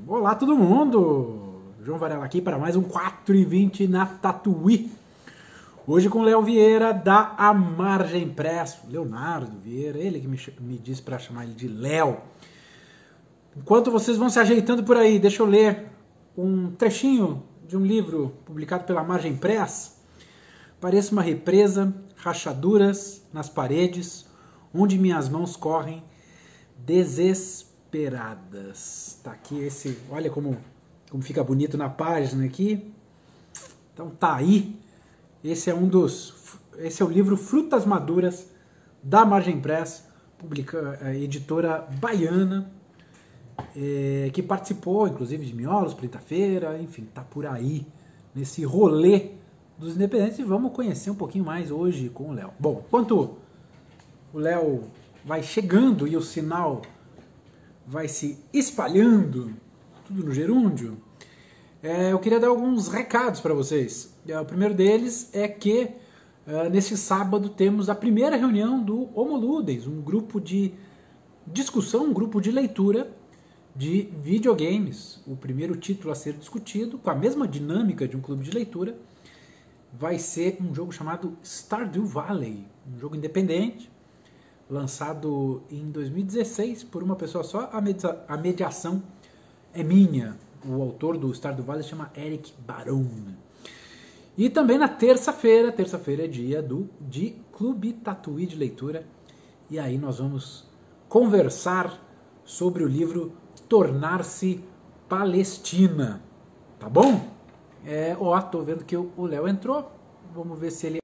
Olá todo mundo! João Varela aqui para mais um 4h20 na Tatuí. Hoje com Léo Vieira da A Margem Press. Leonardo Vieira, ele que me disse para chamar ele de Léo. Enquanto vocês vão se ajeitando por aí, deixa eu ler um trechinho de um livro publicado pela Margem Press. Parece uma represa, rachaduras nas paredes, onde minhas mãos correm desesperadas. Tá aqui esse, olha como fica bonito na página aqui. Então tá aí. Esse é o livro Frutas Maduras da Margem Press, editora baiana, que participou inclusive de Miolos, Preta-feira, enfim, tá por aí nesse rolê dos independentes e vamos conhecer um pouquinho mais hoje com o Léo. Bom, enquanto o Léo vai chegando e o sinal vai se espalhando, tudo no gerúndio, eu queria dar alguns recados para vocês. O primeiro deles é que nesse sábado temos a primeira reunião do Homo Ludens, um grupo de discussão, um grupo de leitura de videogames. O primeiro título a ser discutido, com a mesma dinâmica de um clube de leitura, vai ser um jogo chamado Stardew Valley, um jogo independente, lançado em 2016 por uma pessoa só. A mediação é minha. O autor do Stardew Valley se chama Eric Barone. E também na terça-feira é dia de Clube Tatuí de Leitura. E aí nós vamos conversar sobre o livro Tornar-se Palestina. Tá bom? Tô vendo que o Léo entrou. Vamos ver se ele...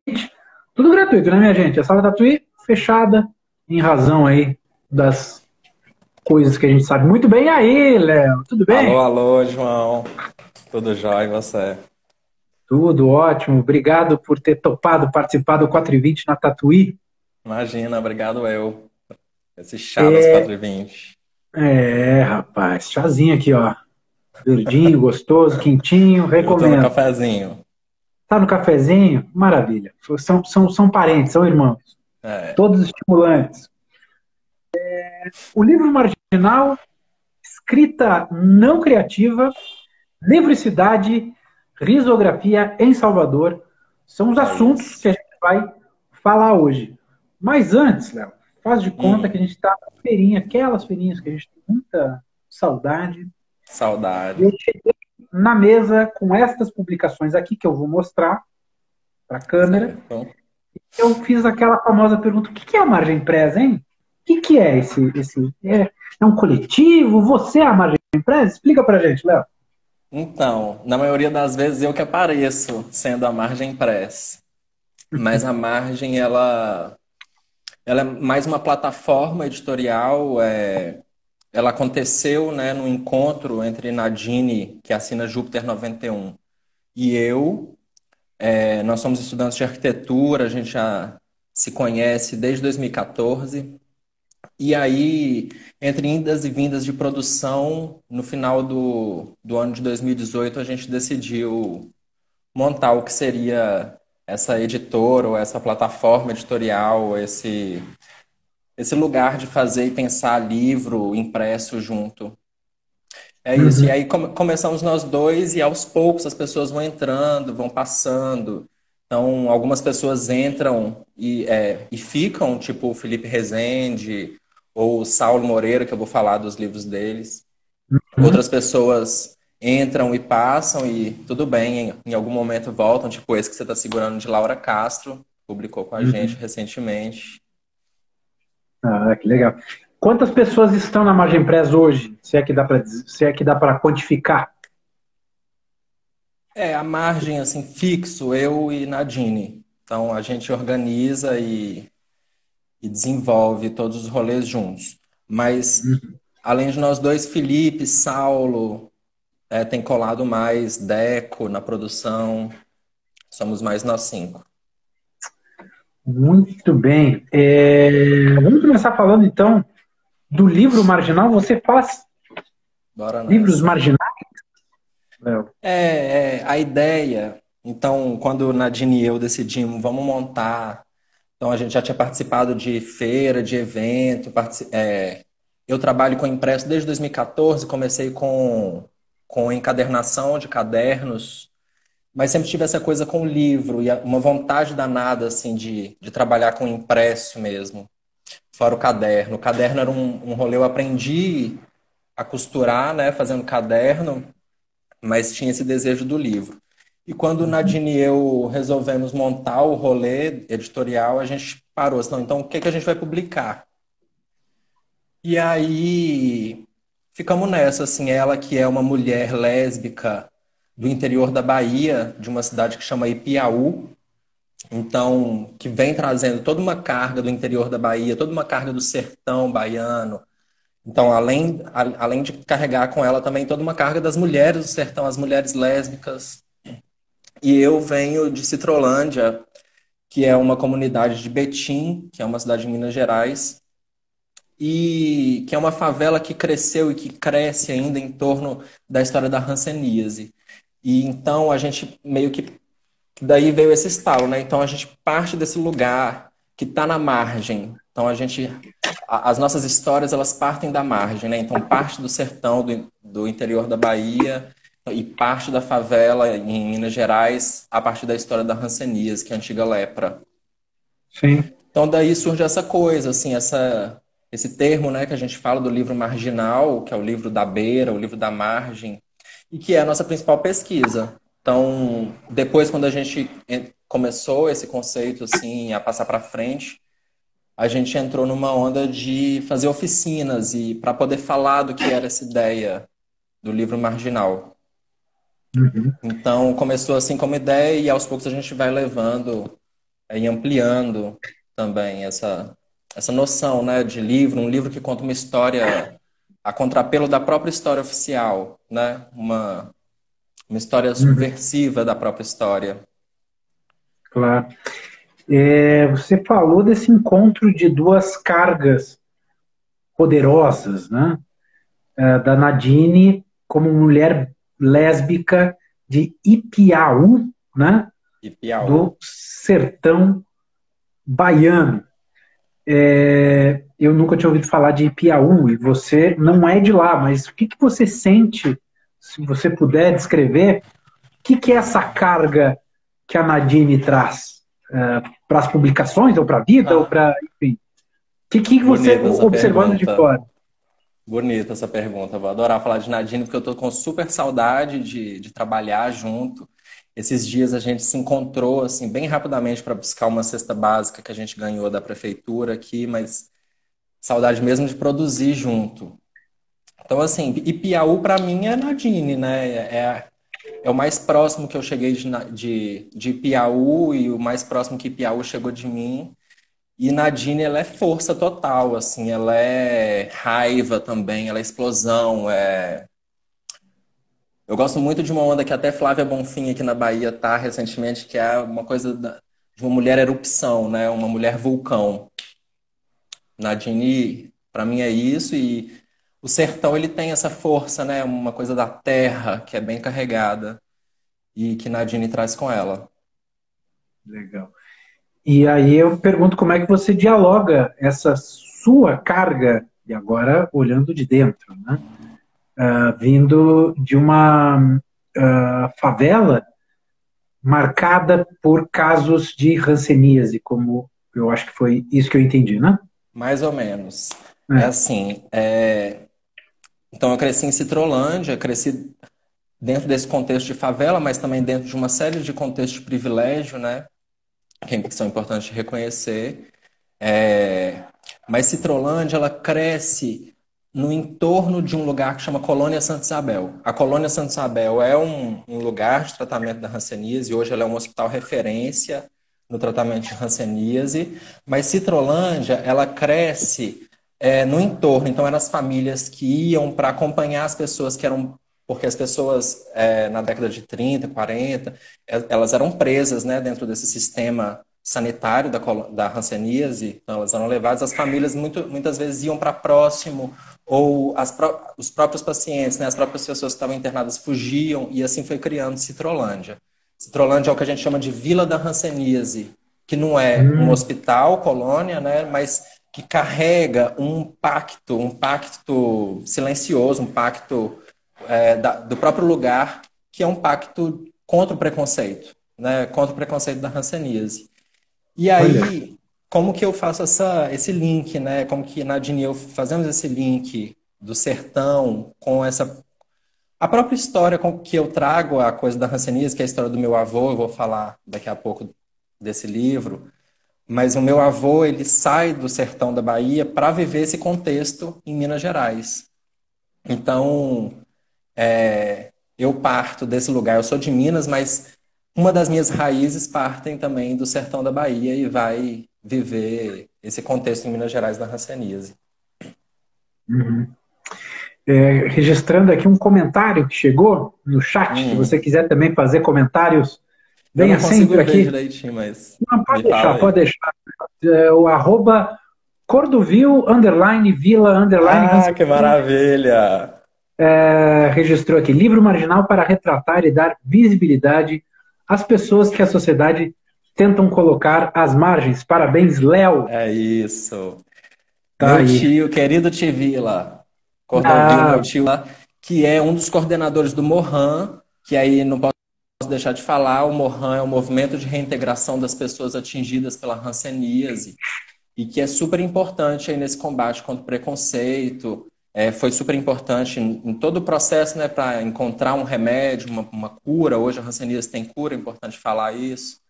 Tudo gratuito, né, minha gente? A sala Tatuí fechada, em razão aí das coisas que a gente sabe muito bem. E aí, Léo, tudo bem? Alô, João. Tudo jóia, e você? Tudo ótimo. Obrigado por ter topado participar do 4h20 na Tatuí. Imagina, obrigado eu. Esse chá das 4h20. Rapaz, chazinho aqui, ó. Verdinho, gostoso, quentinho, Eu tô no recomendo. cafezinho. Tá no cafezinho? Maravilha. São parentes, são irmãos. Todos estimulantes. O livro marginal, escrita não criativa, livricidade, risografia em Salvador, são os assuntos que a gente vai falar hoje. Mas antes, Léo, faz de conta que a gente está na feirinha, aquelas feirinhas que a gente tem muita saudade. Saudade. Eu cheguei na mesa com estas publicações aqui que eu vou mostrar para a câmera. Certo. Eu fiz aquela famosa pergunta: o que é a Margem Press, hein? O que é esse? É um coletivo? Você é a Margem Press? Explica pra gente, Léo. Então, na maioria das vezes eu que apareço sendo a Margem Press. Mas a Margem, ela é mais uma plataforma editorial. Ela aconteceu, né, no encontro entre Nadine, que assina Júpiter 91, e eu. Nós somos estudantes de arquitetura, a gente já se conhece desde 2014. E aí, entre indas e vindas de produção, no final do ano de 2018, a gente decidiu montar o que seria essa editora, ou essa plataforma editorial, esse lugar de fazer e pensar livro impresso junto. É isso. E aí começamos nós dois e aos poucos as pessoas vão entrando, vão passando. Então, algumas pessoas entram e ficam, tipo o Felipe Rezende ou o Saulo Moreira, que eu vou falar dos livros deles. Outras pessoas entram e passam e tudo bem, em algum momento voltam, tipo esse que você está segurando de Laura Castro, publicou com a gente recentemente. Ah, que legal. Quantas pessoas estão na Margem Press hoje? Se é que dá para quantificar? A margem, assim, fixo, eu e Nadine. Então, a gente organiza e desenvolve todos os rolês juntos. Mas, além de nós dois, Felipe, Saulo, tem colado mais, Deco na produção. Somos mais nós 5. Muito bem. Vamos começar falando, então, do livro marginal. Você faz Bora livros nessa. marginais, Léo? A ideia. Então, quando Nadine e eu decidimos, vamos montar. Então, a gente já tinha participado de feira, de evento. Eu trabalho com impresso desde 2014, comecei com com encadernação de cadernos, mas sempre tive essa coisa com o livro e uma vontade danada assim de trabalhar com impresso mesmo, fora o caderno. O caderno era um rolê, eu aprendi a costurar, né, fazendo caderno, mas tinha esse desejo do livro. E quando o Nadine e eu resolvemos montar o rolê editorial, a gente parou assim, não, então o que que a gente vai publicar? E aí ficamos nessa, assim, ela que é uma mulher lésbica do interior da Bahia, de uma cidade que chama Ipiaú, então que vem trazendo toda uma carga do interior da Bahia, toda uma carga do sertão baiano. Então, além de carregar com ela também toda uma carga das mulheres do sertão, as mulheres lésbicas. E eu venho de Citrolândia, que é uma comunidade de Betim, que é uma cidade de Minas Gerais, e que é uma favela que cresceu e que cresce ainda em torno da história da hanseníase. E então a gente meio que daí veio esse estalo, né? Então a gente parte desse lugar que está na margem. Então as nossas histórias elas partem da margem, né? Então parte do sertão do interior da Bahia e parte da favela em Minas Gerais a partir da história da hanseníase, que é a antiga lepra. Sim. Então daí surge essa coisa, assim, esse termo, né, que a gente fala do livro marginal, que é o livro da beira, o livro da margem, e que é a nossa principal pesquisa. Então, depois, quando a gente começou esse conceito assim a passar para frente, a gente entrou numa onda de fazer oficinas e para poder falar do que era essa ideia do livro marginal. Uhum. Então, começou assim como ideia e aos poucos a gente vai levando e ampliando também essa noção, né, de livro, um livro que conta uma história a contrapelo da própria história oficial, né? Uma história Uhum. subversiva da própria história. Claro. Você falou desse encontro de duas cargas poderosas, né? Da Nadine como mulher lésbica de Ipiaú, né? E Piauí. Do sertão baiano. Eu nunca tinha ouvido falar de Ipiaú e você não é de lá, mas o que que você sente, se você puder descrever, o que que é essa carga que a Nadine traz para as publicações, ou para a vida, ou Ah, para, enfim, o que você, bonita essa observando de pergunta. fora? Bonita essa pergunta. Vou adorar falar de Nadine, porque eu tô com super saudade de trabalhar junto. Esses dias a gente se encontrou, assim, bem rapidamente para buscar uma cesta básica que a gente ganhou da prefeitura aqui, mas saudade mesmo de produzir junto. Então, assim, e Piauí para mim é Nadine, né? É o mais próximo que eu cheguei de Piauí e o mais próximo que Piauí chegou de mim. E Nadine, ela é força total, assim, ela é raiva também, ela é explosão. Eu gosto muito de uma onda que até Flávia Bonfim aqui na Bahia tá recentemente, que é uma coisa de uma mulher erupção, né? Uma mulher vulcão. Nadine, para mim é isso, e o sertão ele tem essa força, né? Uma coisa da terra que é bem carregada e que Nadine traz com ela. Legal. E aí eu pergunto como é que você dialoga essa sua carga, e agora olhando de dentro, né? Vindo de uma favela marcada por casos de hanseníase, como eu acho que foi isso que eu entendi, né? Mais ou menos. É É. assim, então eu cresci em Citrolândia, cresci dentro desse contexto de favela, mas também dentro de uma série de contextos de privilégio, né? Que são importantes de reconhecer. É, Mas Citrolândia, ela cresce no entorno de um lugar que chama Colônia Santa Isabel. A Colônia Santa Isabel é um lugar de tratamento da hanseníase, e hoje ela é um hospital referência no tratamento de hanseníase, mas Citrolândia, ela cresce no entorno, então eram as famílias que iam para acompanhar as pessoas que eram, porque as pessoas na década de 30, 40, elas eram presas, né, dentro desse sistema sanitário da hanseníase, então elas eram levadas, as famílias muitas vezes iam para próximo, ou os próprios pacientes, né, as próprias pessoas que estavam internadas fugiam, e assim foi criando Citrolândia. Citrolândia é o que a gente chama de Vila da Hanseníase, que não é um Hum, hospital, colônia, né, mas que carrega um pacto silencioso, um pacto do próprio lugar, que é um pacto contra o preconceito, né? Contra o preconceito da hanseníase. E Olha, aí, como que eu faço esse link, né? Como que Nadine e eu fazemos esse link do sertão com a própria história com que eu trago a coisa da hanseníase, que é a história do meu avô, eu vou falar daqui a pouco desse livro, mas o meu avô, ele sai do sertão da Bahia para viver esse contexto em Minas Gerais. Então, eu parto desse lugar. Eu sou de Minas, mas uma das minhas raízes partem também do sertão da Bahia e vai viver esse contexto em Minas Gerais da hanseníase. uhum. Registrando aqui um comentário que chegou no chat. Se você Hum, quiser também fazer comentários, eu não venha sempre consigo ver aqui. direitinho, mas Não, me pode fala deixar, pode aí. deixar. O arroba Cordovil, underline, Vila, underline, Ah, Hans, que maravilha! registrou aqui. Livro marginal para retratar e dar visibilidade às pessoas que a sociedade tentam colocar às margens. Parabéns, Léo. É isso. Tá Meu aí. tio, querido Tivila, Cordovil, meu Ah, tio lá, que é um dos coordenadores do Morran, que aí não posso deixar de falar, o Morran é um movimento de reintegração das pessoas atingidas pela hanseníase e que é super importante aí nesse combate contra o preconceito. Foi super importante em todo o processo, né, para encontrar um remédio, uma cura. Hoje a hanseníase tem cura, é importante falar isso.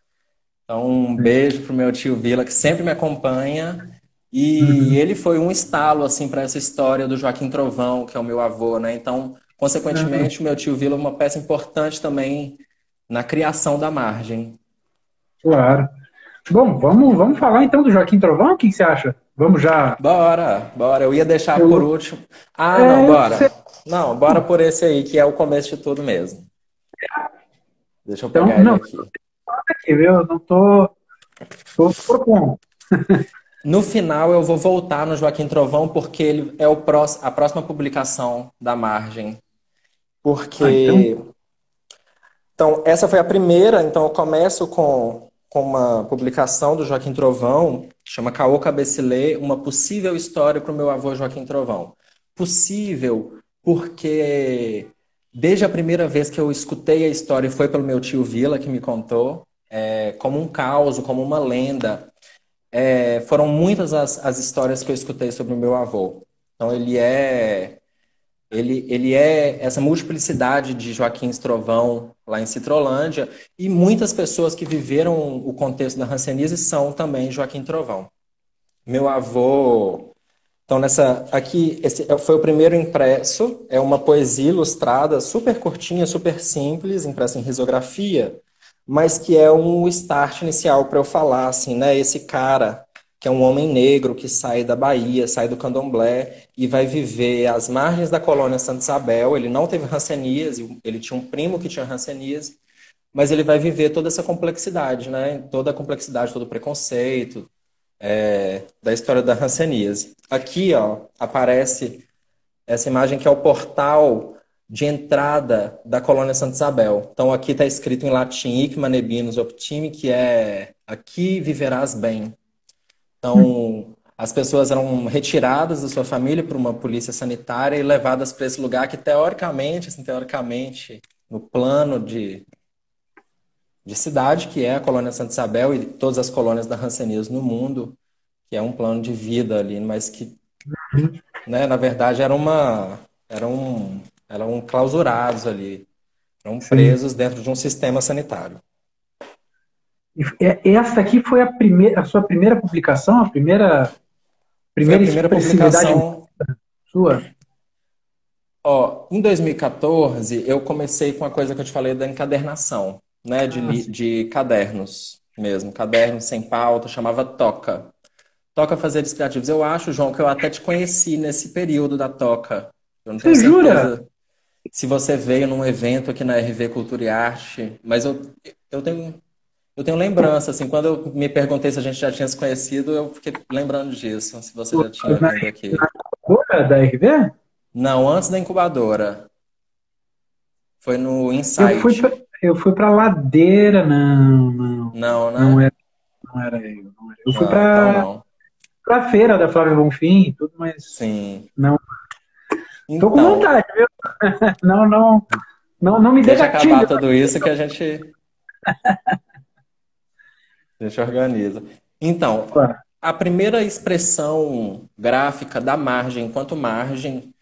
Então, um beijo pro meu tio Vila, que sempre me acompanha. E uhum. ele foi um estalo, assim, para essa história do Joaquim Trovão, que é o meu avô, né? Então, Ah, consequentemente, o meu tio Vila é uma peça importante também na criação da margem. claro. Bom, vamos falar então do Joaquim Trovão? O que você acha? Vamos já. Bora, bora. Eu ia deixar por Eu, último. Ah, não, eu sei. bora. Não, bora por esse aí, que é o começo de tudo mesmo. Deixa eu Então, pegar ele não, aqui. aqui, viu? Eu não tô por conta. No final, eu vou voltar no Joaquim Trovão, porque ele é a próxima publicação da margem. Ah, então, Porque Então, essa foi a primeira. Então, eu começo com uma publicação do Joaquim Trovão, chama Caô Cabecilê, uma possível história para o meu avô Joaquim Trovão. Possível porque desde a primeira vez que eu escutei a história, e foi pelo meu tio Vila que me contou, como um caos, como uma lenda. Foram muitas as histórias que eu escutei sobre o meu avô. Então, ele é essa multiplicidade de Joaquim Trovão lá em Citrolândia e muitas pessoas que viveram o contexto da hanseníase são também Joaquim Trovão. Meu avô, então nessa aqui esse foi o primeiro impresso, é uma poesia ilustrada, super curtinha, super simples, impressa em risografia, mas que é um start inicial para eu falar assim, né, esse cara que é um homem negro que sai da Bahia, sai do Candomblé e vai viver às margens da colônia Santa Isabel. Ele não teve hanseníase, ele tinha um primo que tinha hanseníase, mas ele vai viver toda essa complexidade, né? Toda a complexidade, todo o preconceito, da história da hanseníase. Aqui, ó, aparece essa imagem que é o portal de entrada da colônia Santa Isabel. Então, aqui está escrito em latim, Hic Manebinos Optime, que é aqui viverás bem. Então, as pessoas eram retiradas da sua família por uma polícia sanitária e levadas para esse lugar que, teoricamente, assim, teoricamente, no plano de cidade, que é a colônia Santa Isabel e todas as colônias da hanseníase no mundo, que é um plano de vida ali, mas que, né, na verdade, eram clausurados ali, eram sim. presos dentro de um sistema sanitário. Essa aqui foi a sua primeira publicação, a Foi a primeira primeira expressividade publicação. sua? Ó, em 2014, eu comecei com a coisa que eu te falei da encadernação, né, Ah, sim. de cadernos mesmo, cadernos sem pauta, chamava Toca. Toca Fazeres Criativos. Eu acho, João, que eu até te conheci nesse período da Toca. Eu não tenho Você jura? certeza se você veio num evento aqui na RV Cultura e Arte, mas eu tenho, eu tenho lembrança, assim, quando eu me perguntei se a gente já tinha se conhecido, eu fiquei lembrando disso, se você já tinha Na, vindo na aqui. cura da RV? Não, antes da incubadora. Foi no Eu fui pra, Insight. eu fui para Ladeira, Não, não né? era, não era eu. Não era. Eu fui Não, então para não. a feira da Flávia Bonfim e tudo, mas Sim. não. Tô com Então, vontade, viu? Não, não, não me dê deixa acabar gatilho. tudo isso que a gente organiza. Então, a primeira expressão gráfica da margem, enquanto margem,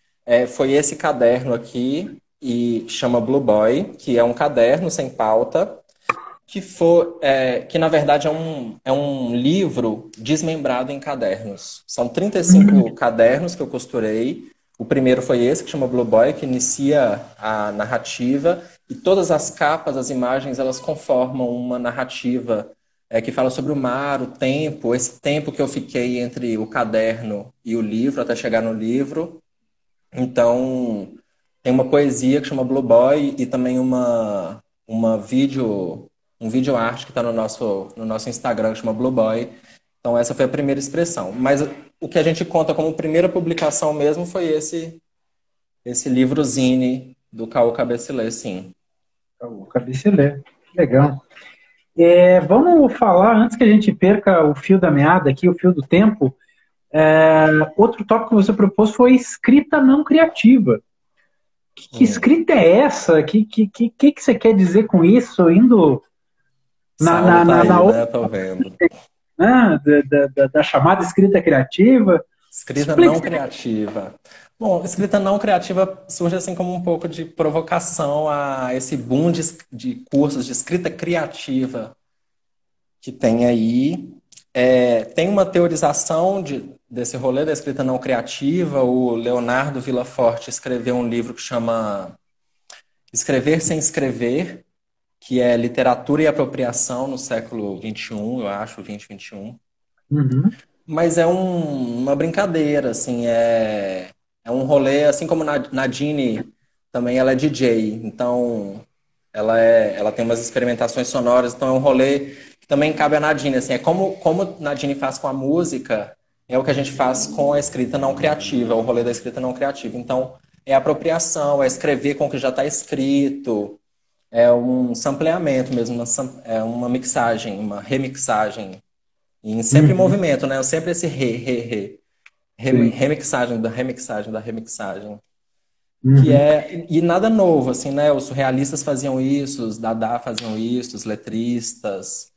foi esse caderno aqui, e chama Blue Boy, que é um caderno sem pauta, que na verdade é um livro desmembrado em cadernos. São 35 cadernos que eu costurei. O primeiro foi esse, que chama Blue Boy, que inicia a narrativa, e todas as capas, as imagens, elas conformam uma narrativa que fala sobre o mar, o tempo, esse tempo que eu fiquei entre o caderno e o livro, até chegar no livro. Então, tem uma poesia que chama Blue Boy e também um vídeo arte que está no nosso Instagram que chama Blue Boy. Então, essa foi a primeira expressão. Mas o que a gente conta como primeira publicação mesmo foi esse livro Zine do Caô Cabecilê, sim. O Cabecilé. Legal. Vamos falar, antes que a gente perca o fio da meada aqui, o fio do tempo, outro tópico que você propôs foi escrita não criativa. Que escrita é essa? Que você quer dizer com isso? Indo Saulo tá na aí, outra, né? Tô vendo. né, da chamada escrita criativa. Escrita Explique. não criativa. Bom, escrita não criativa surge assim como um pouco de provocação a esse boom de cursos de escrita criativa que tem aí. Tem uma teorização desse rolê da escrita não criativa. O Leonardo Villaforte escreveu um livro que chama Escrever Sem Escrever, que é literatura e apropriação no século XXI, eu acho, 2021. Uhum. Mas é uma brincadeira, assim, é um rolê, assim como Nadine também ela é DJ, então ela tem umas experimentações sonoras, então é um rolê que também cabe a Nadine, assim, como Nadine faz com a música, é o que a gente faz com a escrita não criativa, o rolê da escrita não criativa. Então, é apropriação, é escrever com o que já está escrito, é um sampleamento mesmo, é uma mixagem, uma remixagem e sempre em Uhum. movimento, né? Sempre esse Sim. remixagem da remixagem da remixagem. Uhum. E nada novo, assim, né? Os surrealistas faziam isso, os Dada faziam isso, os letristas,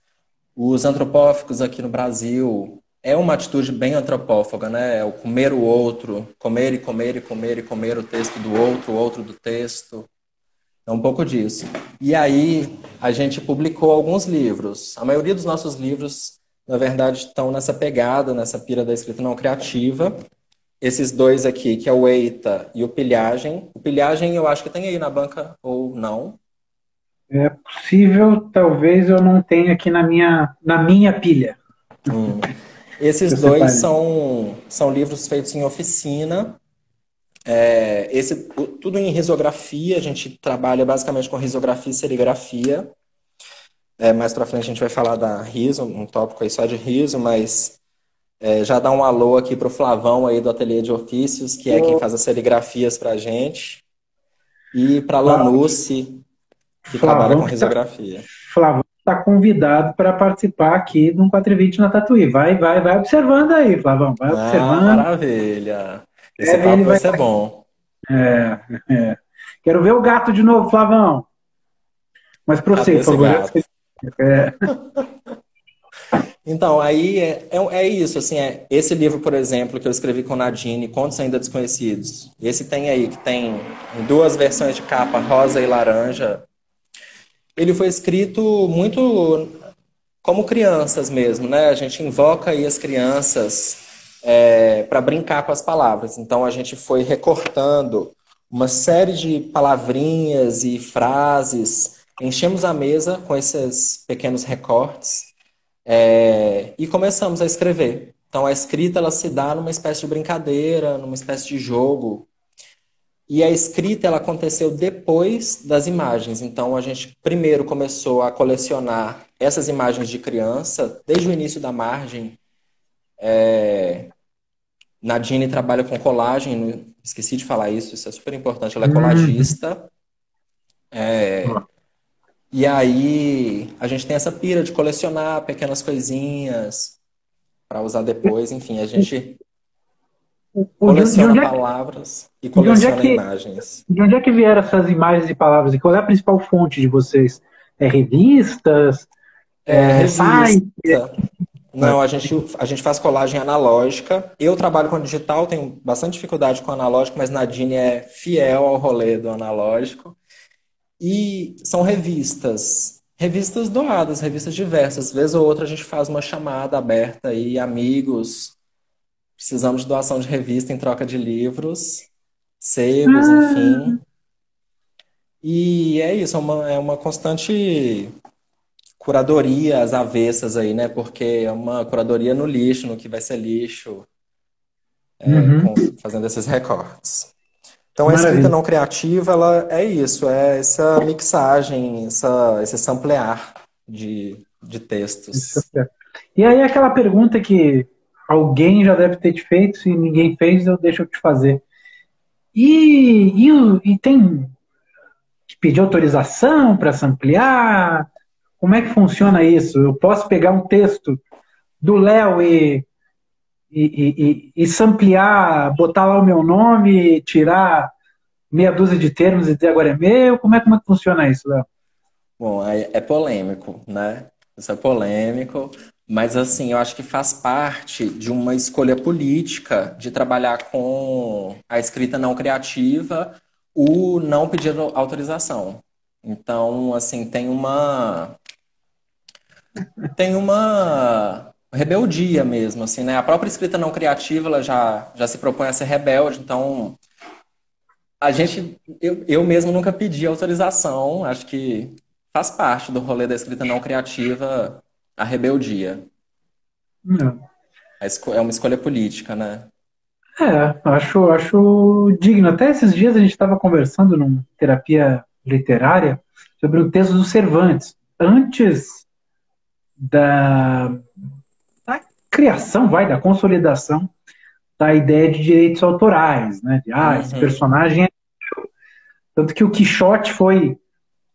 os antropófagos aqui no Brasil. É uma atitude bem antropófaga, né? É o comer o outro, comer e comer e comer e comer o texto do outro, o outro do texto. É um pouco disso. E aí, a gente publicou alguns livros. A maioria dos nossos livros, na verdade, estão nessa pegada, nessa pira da escrita não criativa. Esses dois aqui, que é o Eita e o Pilhagem. O Pilhagem eu acho que tem aí na banca ou não. É possível, talvez eu não tenha aqui na minha pilha. Esses Eu dois separei. são livros feitos em oficina. Tudo em risografia. A gente trabalha basicamente com risografia e serigrafia. Mais pra frente a gente vai falar da riso, um tópico aí só de riso, mas já dá um alô aqui pro Flavão aí do Ateliê de Ofícios, que é quem O faz as serigrafias pra gente, e pra Fla- Lanucci, que trabalha Flavão com que tá, risografia. Flavão está convidado para participar aqui de um 420 na Tatuí. Vai observando aí, Flavão, vai Ah, observando. maravilha! Esse Breve ele papo vai vai. ser bom. É. Quero ver o gato de novo, Flavão. Mas Cadê prossiga, por esse favor. gato? É. Então, aí é isso, assim, esse livro, por exemplo, que eu escrevi com Nadine, Contos Ainda Desconhecidos. Esse tem aí, que tem em duas versões de capa, rosa e laranja. Ele foi escrito muito como crianças mesmo, né? A gente invoca aí as crianças para brincar com as palavras. Então a gente foi recortando uma série de palavrinhas e frases, enchemos a mesa com esses pequenos recortes e começamos a escrever. Então a escrita ela se dá numa espécie de brincadeira, numa espécie de jogo. E a escrita ela aconteceu depois das imagens. Então a gente primeiro começou a colecionar essas imagens de criança desde o início da margem. Nadine trabalha com colagem, esqueci de falar isso, isso é super importante. Ela é Uhum. colagista. E aí a gente tem essa pira de colecionar pequenas coisinhas para usar depois. Enfim, a gente De Coleciona onde é, palavras e de onde é coleciona que, imagens. de onde é que vieram essas imagens e palavras? E qual é a principal fonte de vocês? É revistas? É, É revista. site? Não, a gente faz colagem analógica. Eu trabalho com digital, tenho bastante dificuldade com analógico, mas Nadine é fiel ao rolê do analógico. E são revistas. Revistas doadas, revistas diversas. Vez ou outra a gente faz uma chamada aberta aí, amigos. Precisamos de doação de revista em troca de livros, sebos, Ah, enfim. E é isso, é uma constante curadoria às avessas aí, né? Porque é uma curadoria no lixo, no que vai ser lixo, uhum, fazendo esses recortes. Então, a escrita maravilha. não criativa, ela é isso, é essa mixagem, esse samplear de Isso textos. é. E aí aquela pergunta que alguém já deve ter te feito, se ninguém fez, eu deixo eu te fazer. E tem que pedir autorização para se ampliar? Como é que funciona isso? Eu posso pegar um texto do Léo e samplear, botar lá o meu nome, tirar meia dúzia de termos e dizer agora é meu? Como é que funciona isso, Léo? Bom, é polêmico, né? Isso é polêmico, mas assim, eu acho que faz parte de uma escolha política de trabalhar com a escrita não criativa, o não pedir autorização. Então, assim, tem uma rebeldia mesmo, assim, né? A própria escrita não criativa, ela já se propõe a ser rebelde, então eu mesmo nunca pedi autorização, acho que faz parte do rolê da escrita não criativa a rebeldia. Não. É uma escolha política, né? Acho digno. Até esses dias a gente estava conversando numa terapia literária sobre um texto do Cervantes, antes da, da criação, da consolidação da ideia de direitos autorais, né? Esse Uhum. personagem tanto que o Quixote foi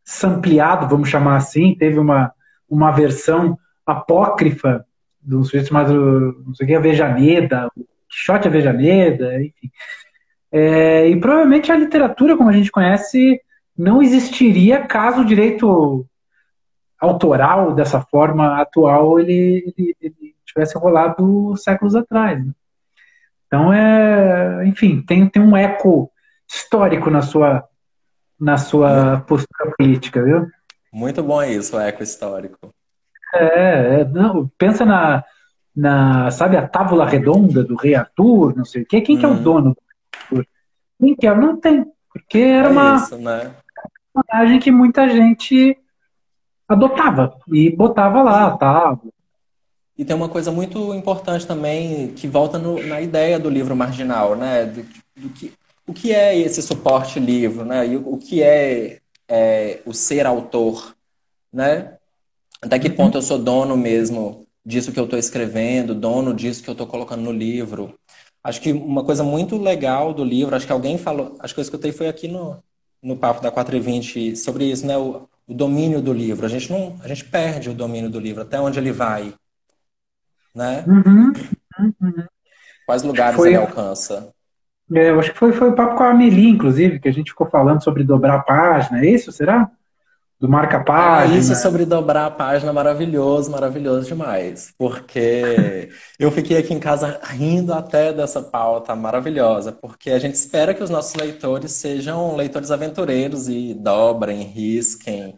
sampleado, vamos chamar assim, teve uma versão apócrifa de um sujeito chamado, não sei o que, Avejaneda, o Quixote Avejaneda, enfim. E provavelmente a literatura, como a gente conhece, não existiria caso o direito autoral dessa forma atual ele tivesse rolado séculos atrás. Né? Então, enfim, tem um eco histórico na sua Mu- postura política, viu? Muito bom isso, o eco histórico. Não, pensa sabe, a tábula redonda do rei Arthur, não sei o quê. Quem que é o Hum, dono do Arthur? Quem que é? Não tem, porque era é uma isso, né? personagem que muita gente adotava e botava lá, E, tá? e tem uma coisa muito importante também que volta na ideia do livro marginal, né? O que é esse suporte livro, né? E o que é o ser autor, né? Até que ponto Uhum. eu sou dono mesmo disso que eu estou escrevendo, dono disso que eu estou colocando no livro. Acho que uma coisa muito legal do livro, acho que alguém falou, acho que eu escutei foi aqui no papo da 420 sobre isso, né? O domínio do livro. A gente perde o domínio do livro, até onde ele vai, né? Uhum. Uhum. Quais Acho que lugares ele foi, alcança. eu acho que foi o papo com a Amelie, inclusive, que a gente ficou falando sobre dobrar a página. É isso, será? Do Ah, isso marca-página. sobre dobrar a página, maravilhoso, maravilhoso demais. Porque eu fiquei aqui em casa rindo até dessa pauta maravilhosa, porque a gente espera que os nossos leitores sejam leitores aventureiros e dobrem, risquem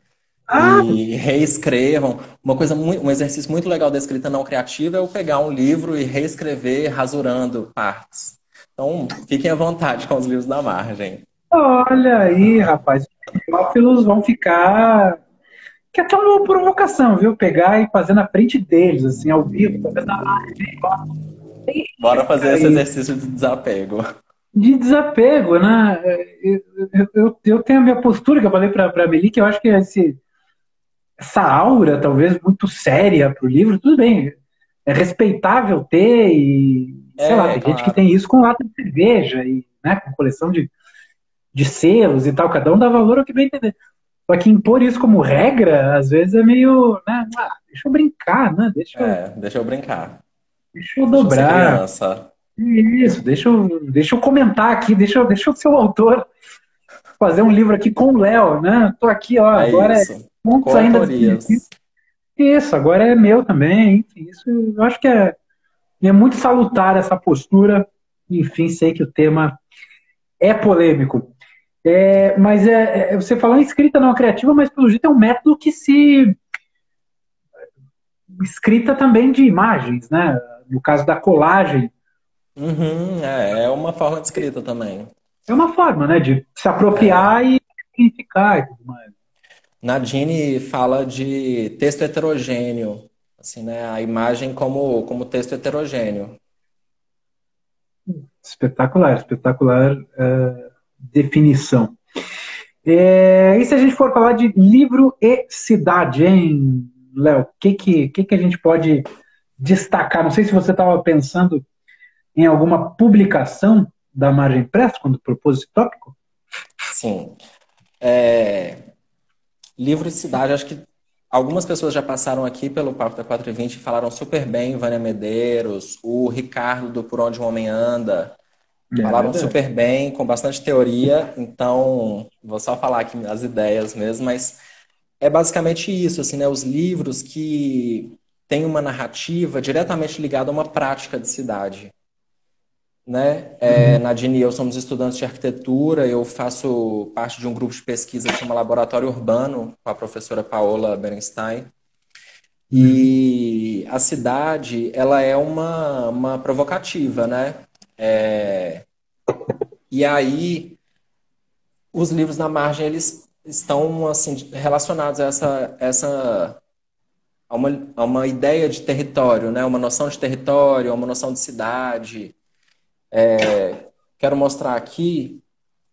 Ah, e reescrevam. Um exercício muito legal da escrita não criativa é eu pegar um livro e reescrever rasurando partes. Então, fiquem à vontade com os livros da margem. olha aí, rapaz. Os pedófilos vão ficar. Que é até uma provocação, viu? Pegar e fazer na frente deles, assim, ao vivo, talvez na Bora fazer esse live, exercício de desapego. de desapego, né? Eu tenho a minha postura que eu falei para a Meli, que eu acho que essa aura, talvez muito séria para o livro, tudo bem, é respeitável ter, e sei lá, É, tem gente que claro. tem isso com lata de cerveja, e, né, com coleção de selos e tal, cada um dá valor ao que bem entender. Só que impor isso como regra, às vezes é meio, né, deixa eu brincar, né? Deixa eu, Deixa eu brincar. deixa eu Deixa eu ser dobrar. criança. Isso, deixa eu comentar aqui, deixa eu ser o autor, fazer um livro aqui com o Léo, né? Tô aqui, ó, É agora é isso. pontos ainda definitivos. Coautorias. Isso, agora é meu também, enfim, isso eu acho que é muito salutar essa postura. Enfim, sei que o tema é polêmico. Mas você falou em escrita não criativa, mas pelo jeito é um método que se escrita também de imagens, né? No caso da colagem, Uhum, é uma forma de escrita também. é uma forma, né, de se É. apropriar e significar e tudo mais. Nadine fala de texto heterogêneo, assim, né? A imagem como texto heterogêneo. Espetacular, espetacular definição. E se a gente for falar de livro e cidade, hein, Léo? O que a gente pode destacar? Não sei se você estava pensando em alguma publicação da Margem Press quando propôs esse tópico. Sim. É, livro e cidade, acho que algumas pessoas já passaram aqui pelo Papo da 420 e falaram super bem, Vânia Medeiros, o Ricardo do Por Onde o Homem Anda, É falaram verdade. super bem, com bastante teoria, então vou só falar aqui as ideias mesmo, mas é basicamente isso, assim, né? Os livros que têm uma narrativa diretamente ligada a uma prática de cidade, né? Uhum. Nadine e eu somos estudantes de arquitetura, eu faço parte de um grupo de pesquisa que chama Laboratório Urbano, com a professora Paola Berenstein. Uhum. E a cidade, ela é uma provocativa, né? É, e aí, os livros na margem, eles estão, assim, relacionados a uma ideia de território, né? Uma noção de território, uma noção de cidade. Quero mostrar aqui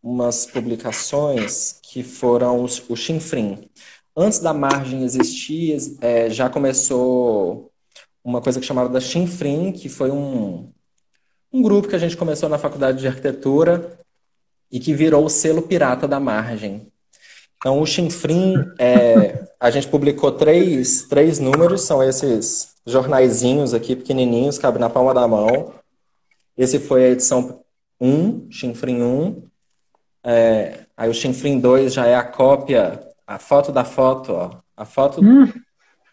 umas publicações que foram o Chinfrim. Antes da margem existir, já começou uma coisa que chamava da Chinfrim, que foi um grupo que a gente começou na faculdade de arquitetura e que virou o selo pirata da margem. Então, o Chinfrim, a gente publicou três números, são esses jornaizinhos aqui, pequenininhos, cabe na palma da mão. Esse foi a edição 1, Chinfrim 1. Aí o Chinfrim 2 já é a cópia, a foto da foto, ó, a foto Hum,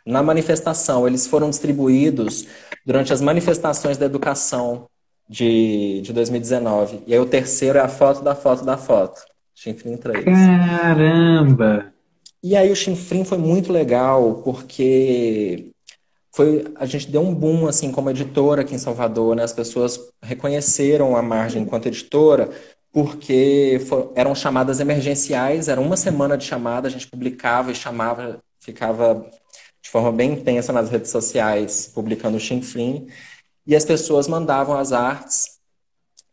na manifestação. Eles foram distribuídos durante as manifestações da educação de 2019. E aí o terceiro é a foto da foto da foto, Chinfrim 3. caramba! E aí o Chinfrim foi muito legal, porque a gente deu um boom assim como editora aqui em Salvador, né? As pessoas reconheceram a Margem enquanto editora porque eram chamadas emergenciais, era uma semana de chamada, a gente publicava e chamava, ficava de forma bem intensa nas redes sociais, publicando o Chinfrim, e as pessoas mandavam as artes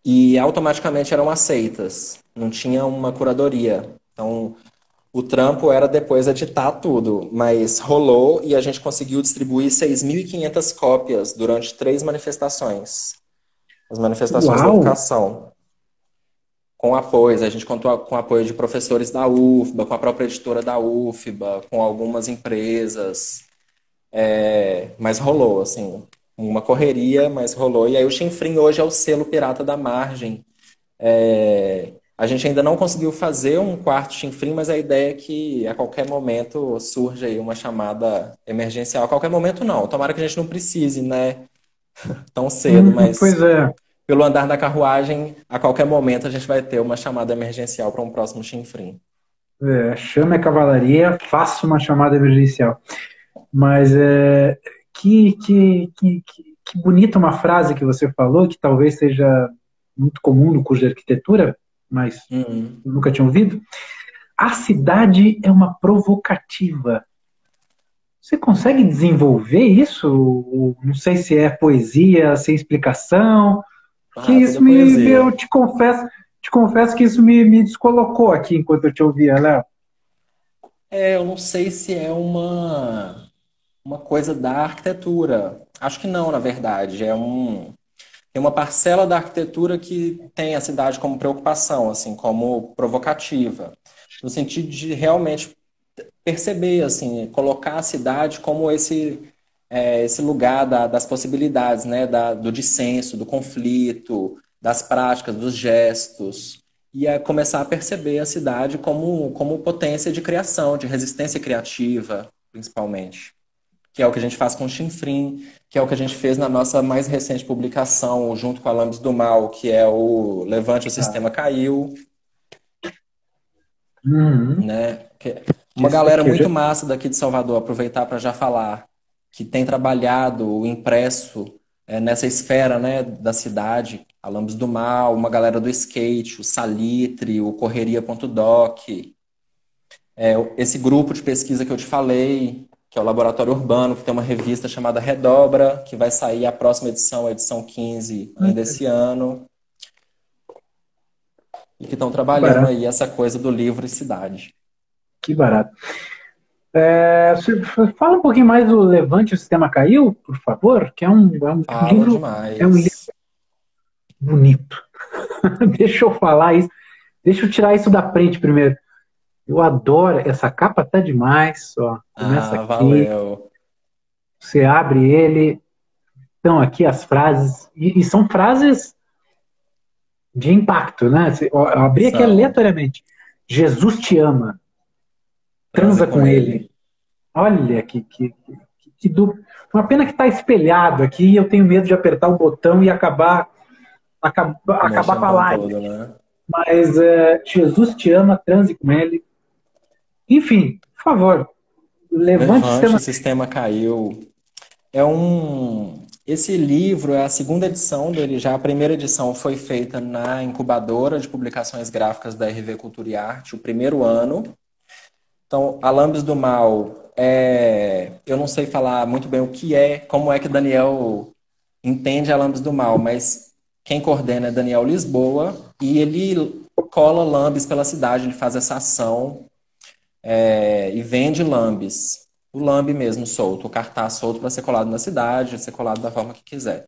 e automaticamente eram aceitas, não tinha uma curadoria. Então, o trampo era depois editar tudo, mas rolou e a gente conseguiu distribuir 6.500 cópias durante 3 manifestações. As manifestações da Uau! educação. Com apoios, a gente contou com apoio de professores da UFBA, com a própria editora da UFBA, com algumas empresas. Mas rolou, assim, uma correria, mas rolou. E aí o Chinfrim hoje é o selo pirata da margem. A gente ainda não conseguiu fazer um quarto chinfrim, mas a ideia é que a qualquer momento surja aí uma chamada emergencial. A qualquer momento não. Tomara que a gente não precise, né, tão cedo, Pois mas é. pelo andar da carruagem, a qualquer momento a gente vai ter uma chamada emergencial para um próximo chinfrim. Chame a cavalaria, faça uma chamada emergencial. Mas que bonita uma frase que você falou, que talvez seja muito comum no curso de arquitetura, mas Uhum. nunca tinha ouvido. A cidade é uma provocativa. Você consegue desenvolver isso? Não sei se é poesia, sem explicação. Que Ah, tudo isso é eu poesia. te confesso que isso me descolocou aqui enquanto eu te ouvia, Léo. Eu não sei se é uma coisa da arquitetura. Acho que não, na verdade. Tem uma parcela da arquitetura que tem a cidade como preocupação, assim, como provocativa, no sentido de realmente perceber, assim, colocar a cidade como esse lugar das possibilidades, né? Do dissenso, do conflito, das práticas, dos gestos, e a começar a perceber a cidade como potência de criação, de resistência criativa, principalmente. Que é o que a gente faz com o Chinfrim, que é o que a gente fez na nossa mais recente publicação, junto com a Lambis do Mal, que é o Levante, o Tá. Sistema Caiu, Uhum. né? Uma Esse galera daqui eu já... muito massa daqui de Salvador, aproveitar para já falar, que tem trabalhado o impresso nessa esfera, né, da cidade, a Lambis do Mal, uma galera do skate, o Salitre, o Correria.doc, esse grupo de pesquisa que eu te falei, que é o Laboratório Urbano, que tem uma revista chamada Redobra, que vai sair a próxima edição, a edição 15, ainda esse ano, e que estão Que trabalhando barato, aí essa coisa do livro e cidade. que barato. Você fala um pouquinho mais do Levante, o Sistema Caiu, por favor, que Falo é um livro demais. bonito. Deixa eu falar isso, deixa eu tirar isso da frente primeiro. Eu adoro, essa capa tá demais, ó. Começa Ah, aqui, valeu. você abre ele, estão aqui as frases, e são frases de impacto, né? Eu abri aqui São. aleatoriamente. Jesus te ama, Transe transa com com ele. ele. Olha que duplo. Uma pena que está espelhado aqui e eu tenho medo de apertar o botão e acabar com Mexendo a com live. tudo, né? Mas Jesus te ama, transe com ele. Enfim, por favor, levante o Levante, sistema. o sistema caiu. É um. Esse livro é a segunda edição dele já. A primeira edição foi feita na incubadora de publicações gráficas da RV Cultura e Arte, o primeiro ano. Então, Alambres do Mal, eu não sei falar muito bem o que é, como é que Daniel entende Alambres do Mal, mas quem coordena é Daniel Lisboa e ele cola lambes pela cidade, ele faz essa ação e vende lambes. O lambe mesmo solto, o cartaz solto para ser colado na cidade, ser colado da forma que quiser.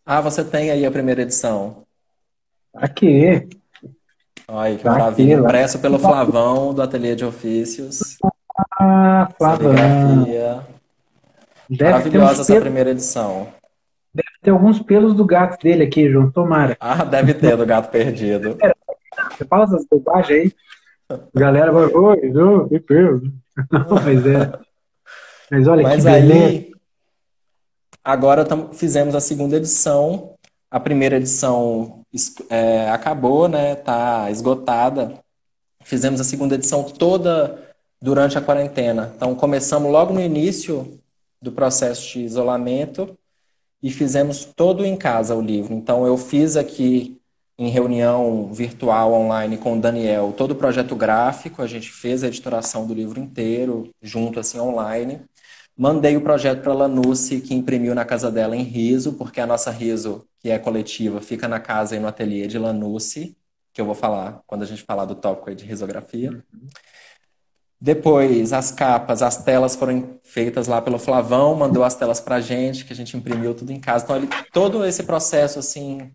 Ah, você tem aí a primeira edição. Aqui, Olha que tá maravilha. aqui, lá. Impresso pelo Flavão, do Ateliê de Ofícios. Ah, Flavão. Serigrafia. Deve ter uns Maravilhosa essa pelos, primeira edição. ter alguns pelos do gato dele aqui, João. Tomara. Ah, deve ter do Gato Perdido. Você fala essas bobagens aí, a galera vai, oi, não, que pelo. Não, mas olha que Mas beleza. aí, agora fizemos a segunda edição. A primeira edição acabou, né? Tá esgotada. Fizemos a segunda edição toda durante a quarentena. Então, começamos logo no início do processo de isolamento e fizemos todo em casa o livro. Então, eu fiz aqui em reunião virtual online com o Daniel todo o projeto gráfico, a gente fez a editoração do livro inteiro, junto assim online. Mandei o projeto para a Lanucci, que imprimiu na casa dela em Riso, porque a nossa Riso, que é coletiva, fica na casa e no ateliê de Lanucci, que eu vou falar quando a gente falar do tópico aí de risografia. Depois, as capas, as telas foram feitas lá pelo Flavão, mandou as telas para a gente, que a gente imprimiu tudo em casa. Então, todo esse processo, assim,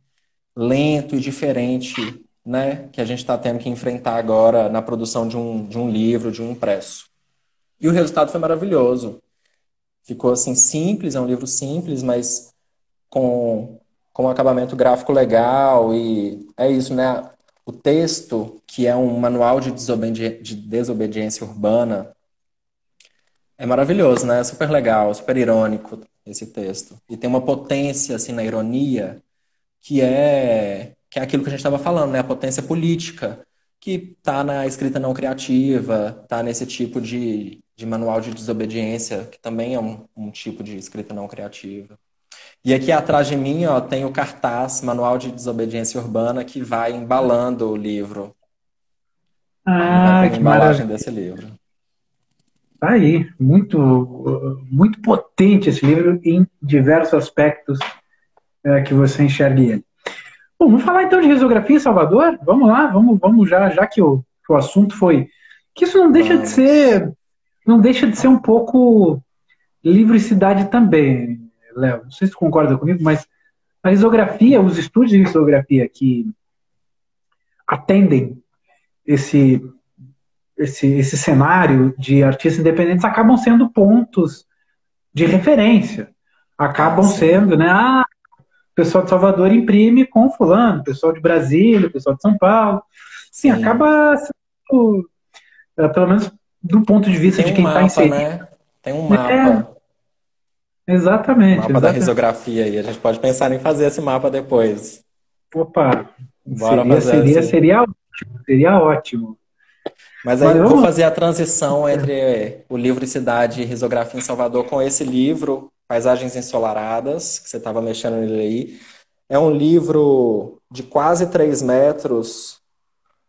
lento e diferente, né, que a gente está tendo que enfrentar agora na produção de um livro, de um impresso. E o resultado foi maravilhoso. Ficou, assim, simples, é um livro simples, mas com um acabamento gráfico legal e é isso, né? O texto, que é um manual de desobediência urbana, é maravilhoso, né? É super legal, super irônico esse texto. E tem uma potência, assim, na ironia, que é aquilo que a gente estava falando, né? A potência política, que está na escrita não criativa, está nesse tipo de manual de desobediência, que também é um tipo de escrita não criativa. E aqui atrás de mim, ó, tem o cartaz Manual de Desobediência Urbana que vai embalando o livro. Ele vai Ah, como que embalagem maravilha. desse livro. Tá aí, muito potente esse livro em diversos aspectos que você enxergue ele. Bom, vamos falar então de risografia em Salvador? Vamos lá, vamos já que o assunto foi. Que isso Vamos. não deixa de ser um pouco livro e cidade também, Léo. Não sei se você concorda comigo, mas a risografia, os estúdios de risografia que atendem esse, esse cenário de artistas independentes acabam sendo pontos de referência. Ah, Acabam sim. sendo, né? Ah, o pessoal de Salvador imprime com fulano, o pessoal de Brasília, o pessoal de São Paulo. Sim, Sim. acaba sendo, pelo menos do ponto de E vista tem de um quem está mapa, inserido. né? Tem um É, mapa, exatamente, mapa da exatamente. risografia aí. A gente pode pensar em fazer esse mapa depois. Opa, Bora fazer esse. seria ótimo. Mas aí Mas eu vou vamos lá. fazer a transição entre o livro Cidade e Risografia em Salvador com esse livro, Paisagens Ensolaradas, que você estava mexendo nele aí. É um livro de quase 3 metros,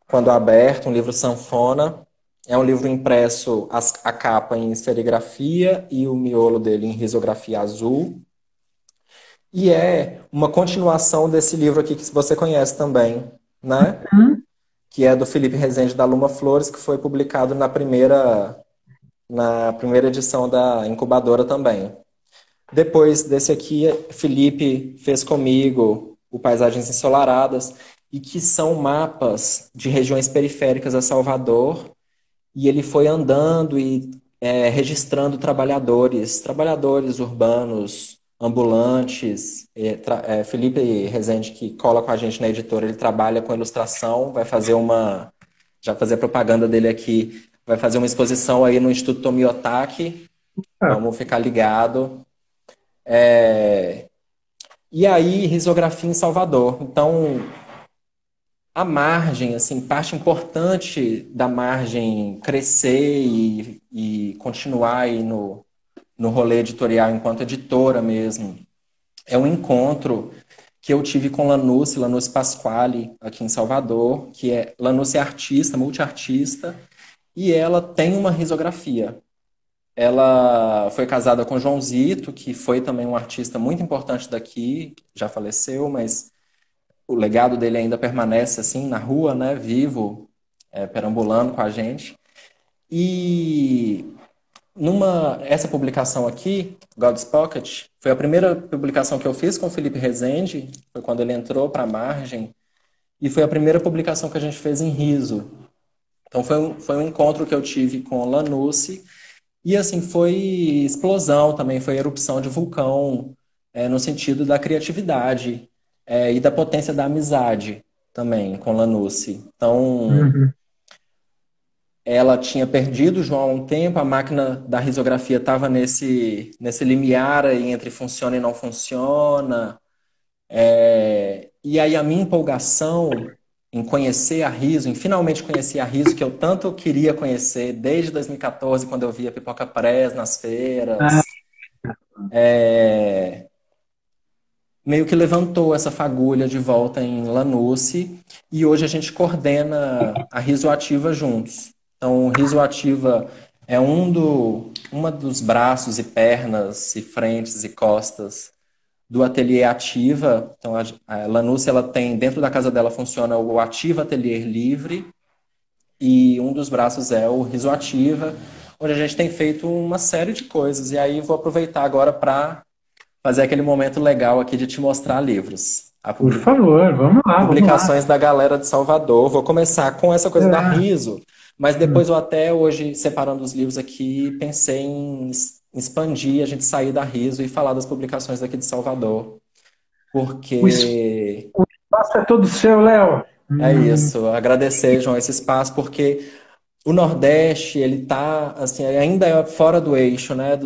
quando aberto, um livro sanfona. É um livro impresso, a capa em serigrafia e o miolo dele em risografia azul. E é uma continuação desse livro aqui que você conhece também, né? Hum, Que é do Felipe Rezende da Luma Flores, que foi publicado na primeira edição da incubadora também. Depois desse aqui, Felipe fez comigo o Paisagens Ensolaradas, e que são mapas de regiões periféricas a Salvador, e ele foi andando e registrando trabalhadores urbanos, ambulantes. Felipe Rezende, que cola com a gente na editora, ele trabalha com ilustração, já fazer a propaganda dele aqui, vai fazer uma exposição aí no Instituto Tomiotaki, ah, vamos ficar ligado. E aí, risografia em Salvador. Então, a margem, assim, parte importante da margem crescer e continuar aí no rolê editorial enquanto editora mesmo, é um encontro que eu tive com Lanusse Pasquale, aqui em Salvador, que Lanusse é artista, multiartista, e ela tem uma risografia. Ela foi casada com João Zito, que foi também um artista muito importante daqui, já faleceu, mas o legado dele ainda permanece assim na rua, né, vivo, perambulando com a gente. E essa publicação aqui, God's Pocket, foi a primeira publicação que eu fiz com o Felipe Rezende, foi quando ele entrou para a Margem, e foi a primeira publicação que a gente fez em riso. Então foi um encontro que eu tive com Lanusse, e assim, foi explosão também, foi erupção de vulcão, no sentido da criatividade, e da potência da amizade também com Lanusse. Então, uhum. ela tinha perdido o João há um tempo, a máquina da risografia estava nesse limiar aí entre funciona e não funciona. E aí a minha empolgação em conhecer a Riso, em finalmente conhecer a Riso, que eu tanto queria conhecer desde 2014, quando eu via Pipoca Press nas Ah, feiras, meio que levantou essa fagulha de volta em Lanusse, e hoje a gente coordena a Risoativa juntos. Então, Risoativa é uma dos braços e pernas e frentes e costas do Ateliê Ativa. Então, a Lanusse, ela tem, dentro da casa dela funciona o Ativa Ateliê Livre, e um dos braços é o Risoativa, onde a gente tem feito uma série de coisas. E aí vou aproveitar agora para fazer aquele momento legal aqui de te mostrar livros. por favor, vamos lá, vamos lá. Publicações da galera de Salvador. Vou começar com essa coisa da É, Riso, mas hum. depois eu até hoje, separando os livros aqui, pensei em expandir, a gente sair da Riso e falar das publicações daqui de Salvador. O, es- Porque o espaço é todo seu, Léo. é isso, agradecer, João, esse espaço, porque o Nordeste, ele tá, assim, ainda é fora do eixo, né,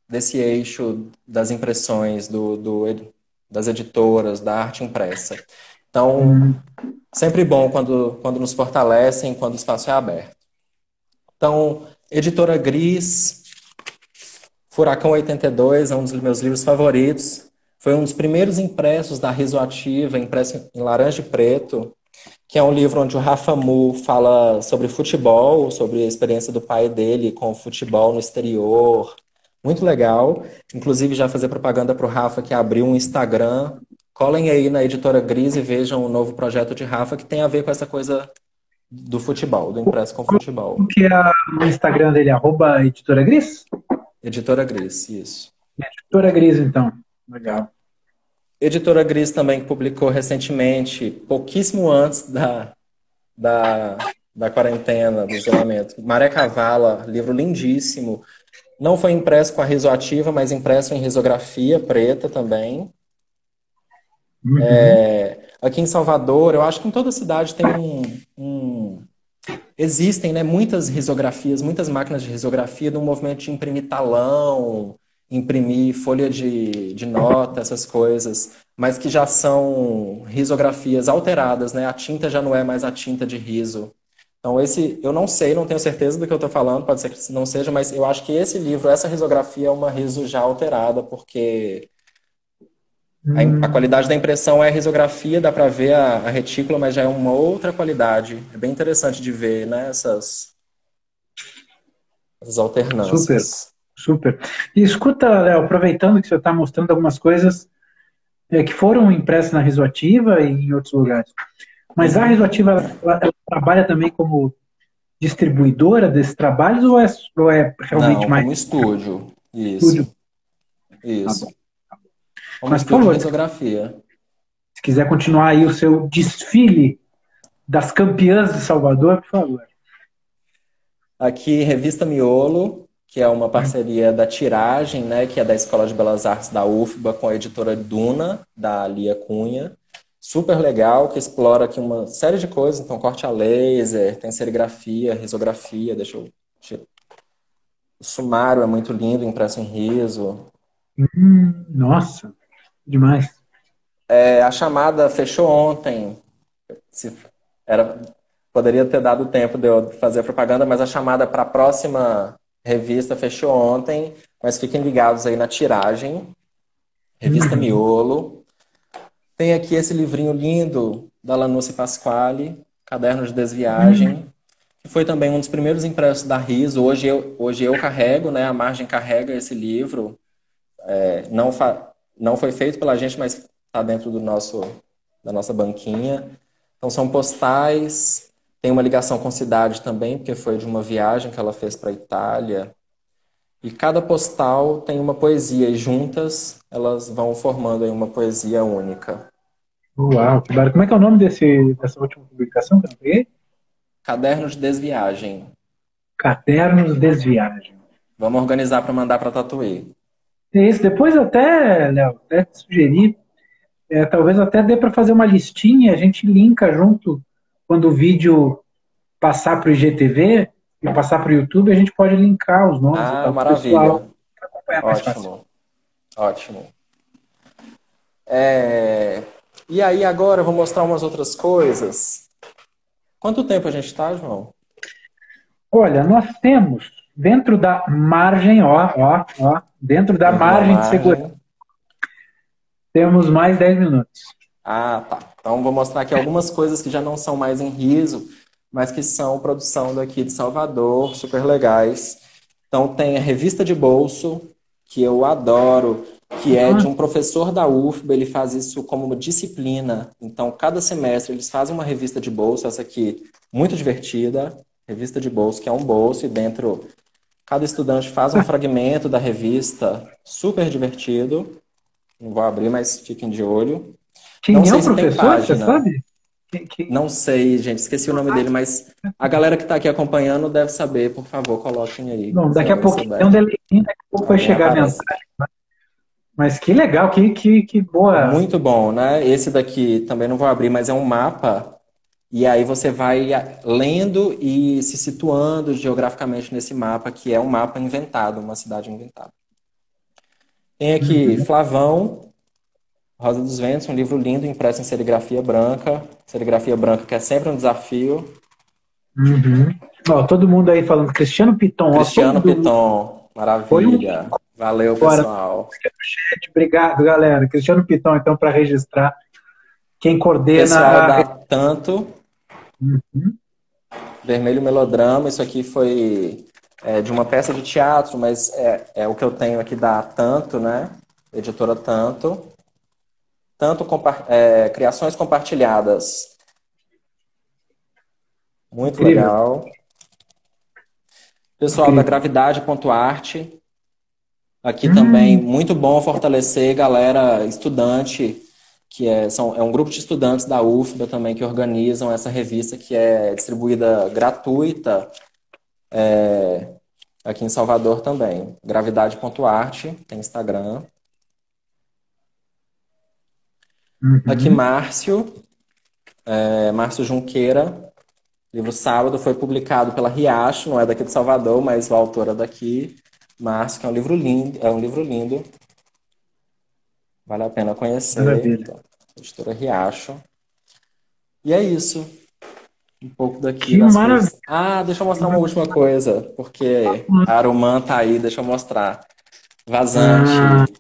desse eixo das impressões, das editoras, da arte impressa. Então, Hum, sempre bom quando nos fortalecem, quando o espaço é aberto. Então, Editora Gris, Furacão 82 é um dos meus livros favoritos. Foi um dos primeiros impressos da Risoativa, impresso em laranja e preto, que é um livro onde o Rafa Mu fala sobre futebol, sobre a experiência do pai dele com o futebol no exterior. Muito legal. Inclusive, já fazer propaganda para o Rafa, que abriu um Instagram. Colhem aí na Editora Gris e vejam o novo projeto de Rafa, que tem a ver com essa coisa do futebol, do impresso com como futebol. que é o Instagram dele? Arroba Editora Gris? Editora Gris, isso. Editora Gris, então. Legal. Editora Gris também que publicou recentemente, pouquíssimo antes da quarentena, do isolamento. Maré Cavala, livro lindíssimo, Não foi impresso com a risoativa, mas impresso em risografia preta também. Uhum. Aqui em Salvador, eu acho que em toda cidade tem existem, né, muitas risografias, muitas máquinas de risografia do movimento de imprimir talão, imprimir folha de nota, essas coisas, mas que já são risografias alteradas, né? A tinta já não é mais a tinta de riso. Então, esse, eu não sei, não tenho certeza do que eu estou falando, pode ser que não seja, mas eu acho que esse livro, essa risografia é uma riso já alterada, porque a qualidade da impressão é a risografia, dá para ver a retícula, mas já é uma outra qualidade. É bem interessante de ver, né, essas Super, alternâncias. super. E escuta, Léo, aproveitando que você está mostrando algumas coisas que foram impressas na Risoativa e em outros lugares, mas a Uhum. Risoativa ela trabalha também como distribuidora desses trabalhos ou é realmente Não, mais como estúdio. estúdio? Isso, Tá bom. isso. Como Mas, por estúdio de favor, risografia. se quiser continuar aí o seu desfile das campeãs de Salvador, por favor. Aqui, Revista Miolo, que é uma parceria da Tiragem, né, que é da Escola de Belas Artes da UFBA com a editora Duna, da Lia Cunha. Super legal, que explora aqui uma série de coisas. Então, corte a laser, tem serigrafia, risografia. O sumário é muito lindo, impresso em riso. Nossa, demais. A chamada fechou ontem. Se era, poderia ter dado tempo de eu fazer a propaganda, mas a chamada para a próxima revista fechou ontem. Mas fiquem ligados aí na Tiragem, Revista Uhum. Miolo. Tem aqui esse livrinho lindo da Lanucci Pasquale, Caderno de Desviagem, que foi também um dos primeiros impressos da Riso. Hoje eu carrego, né? A Margem carrega esse livro. Não, não foi feito pela gente, mas está dentro da nossa banquinha. Então são postais, tem uma ligação com cidade também, porque foi de uma viagem que ela fez para a Itália. E cada postal tem uma poesia, e juntas elas vão formando aí uma poesia única. Uau, que barato. Como é que é o nome dessa última publicação que eu não peguei? Caderno de Desviagem. Cadernos Desviagem. Vamos organizar para mandar para Tatuí. É isso. Depois até, Léo, até te sugerir, talvez até dê para fazer uma listinha, a gente linka junto quando o vídeo passar para o IGTV e passar para o YouTube, a gente pode linkar os nomes e Ah, tal, para o pessoal maravilha. acompanhar mais fácil. Ótimo, ótimo. E aí agora eu vou mostrar umas outras coisas. Quanto tempo a gente está, João? Olha, nós temos dentro da margem, dentro da Dentro da margem de segurança, margem. temos mais 10 minutos. Ah, tá. Então vou mostrar aqui algumas coisas que já não são mais em riso, mas que são produção daqui de Salvador, super legais. Então tem a revista de bolso, que eu adoro, que é de Nossa, um professor da UFBA, ele faz isso como uma disciplina. Então, cada semestre eles fazem uma revista de bolso, essa aqui muito divertida, revista de bolso, que é um bolso, e dentro cada estudante faz um fragmento da revista, super divertido. Não vou abrir, mas fiquem de olho. Não quem é sei o se tem professor, você página. sabe? Não sei, gente, esqueci o nome dele, mas a galera que está aqui acompanhando deve saber. Por favor, coloquem aí, Bom, se daqui a alguém pouquinho tem um souber. delayzinho, daqui a pouco vai Alguém chegar a aparece. mensagem. Mas que legal, que boa. Muito bom, né? Esse daqui também não vou abrir, mas é um mapa. E aí você vai lendo e se situando geograficamente nesse mapa, que é um mapa inventado, uma cidade inventada. Tem aqui Uhum, Flavão, Rosa dos Ventos, um livro lindo impresso em serigrafia branca. Serigrafia branca que é sempre um desafio. uhum. Ó, todo mundo aí falando, Cristiano Piton, ó, Cristiano todo Piton, foi um maravilha. Valeu, agora pessoal. no chat. Obrigado, galera. Cristiano Piton, então, para registrar quem coordena Pessoal a. da Tanto, Uhum, Vermelho Melodrama, isso aqui foi de uma peça de teatro, mas é o que eu tenho aqui da Tanto, né? Editora Tanto. Tanto criações compartilhadas. Muito incrível, legal. Pessoal da incrível. Gravidade.arte, aqui também Hum, muito bom fortalecer galera estudante, é um grupo de estudantes da UFBA também que organizam essa revista que é distribuída gratuita aqui em Salvador também. Gravidade.arte, tem Instagram. Aqui, Uhum. Márcio Junqueira, livro Sábado, foi publicado pela Riacho, não é daqui de Salvador, mas o autor é daqui. Márcio, que é um livro lindo, vale a pena conhecer. Maravilha. Então, editora Riacho. E é isso, um pouco daqui Que das maravilha. coisas. Ah, deixa eu mostrar uma última coisa, porque a Aruman tá aí, deixa eu mostrar. Ah, Vazante,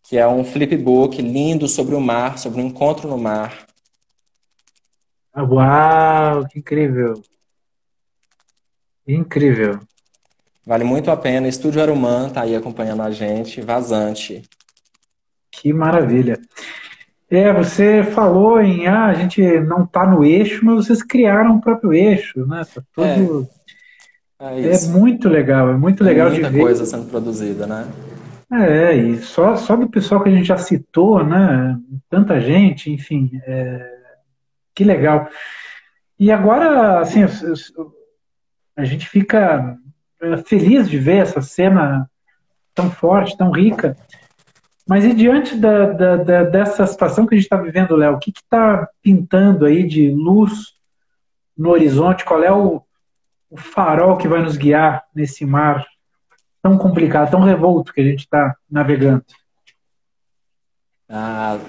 que é um flipbook lindo sobre o mar, sobre um encontro no mar. uau, que incrível. Incrível. Vale muito a pena. Estúdio Aruman tá aí acompanhando a gente. Vazante. Que maravilha. Você falou em a gente não está no eixo, mas vocês criaram o próprio eixo, né? Tá É, todo. é isso. É muito Tem legal de muita ver. coisa sendo produzida, né? E só do pessoal que a gente já citou, né? Tanta gente, enfim, que legal. E agora, assim, a gente fica feliz de ver essa cena tão forte, tão rica. Mas e diante dessa situação que a gente está vivendo, Léo, o que está pintando aí de luz no horizonte? Qual é o farol que vai nos guiar nesse mar tão complicado, tão revolto que a gente está navegando? Ah,